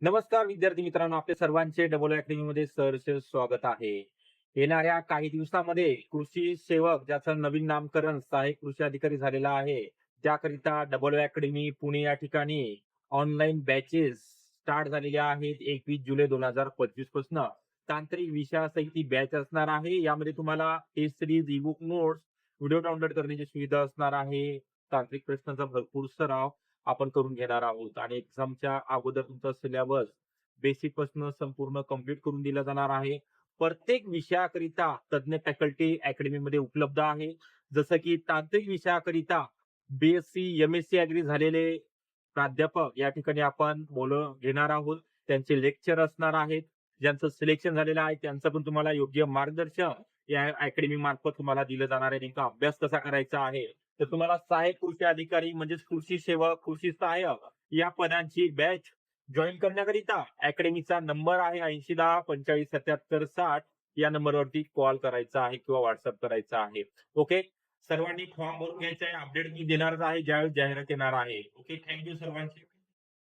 नमस्कार विद्यार्थी मित्रांनो, आपले सर्वांचे डबल अकॅडमी मध्ये सहर्ष स्वागत आहे. येणाऱ्या काही दिवसामध्ये कृषी सेवक ज्याचं नवीन नामकरण सहाय्यक कृषी अधिकारी झालेला आहे, त्याकरिता डबल अकॅडमी पुणे या ठिकाणी ऑनलाईन बॅचेस स्टार्ट झालेल्या आहेत. 21 जुलै 2025 पासून तांत्रिक विषयासहित ही बॅच असणार आहे. यामध्ये तुम्हाला test series, ebook notes, video download करण्याची सुविधा असणार आहे. तांत्रिक प्रश्नांचा भरपूर सराव आपण करून घेणार आहोत आणि एक्झामच्या अगोदर तुमचा सिलेबस बेसिक पासून संपूर्ण कंप्लीट करून दिला जाणार आहे. प्रत्येक विषयाकरिता तज्ञ फॅकल्टी अकॅडमीमध्ये उपलब्ध आहे. जसं की तांत्रिक विषयाकरिता बी-एससी, एम-एससी ॲग्री झालेले प्राध्यापक या ठिकाणी आपण घेणार आहोत. त्यांचे लेक्चर असणार आहेत. ज्यांचं सिलेक्शन झालेलं आहे त्यांचं पण तुम्हाला योग्य मार्गदर्शन या अकॅडमी मार्फत तुम्हाला दिलं जाणार आहे. नेमका अभ्यास कसा करायचा आहे, तर तुम्हाला सहाय्यक कृषी अधिकारी म्हणजेच कृषी सेवक, कृषी सहाय्यक या पदांची बॅच जॉईन करण्याकरिता अकॅडमीचा नंबर आहे 8010 45 77 60. या नंबरवरती कॉल करायचा आहे किंवा व्हॉट्सअप करायचा आहे. ओके. सर्वांनी फॉर्म भरून घ्यायचा आहे. अपडेट मी देणारच आहे ज्यावेळेस जाहिरात येणार आहे. ओके. थँक यू सर्वांचे.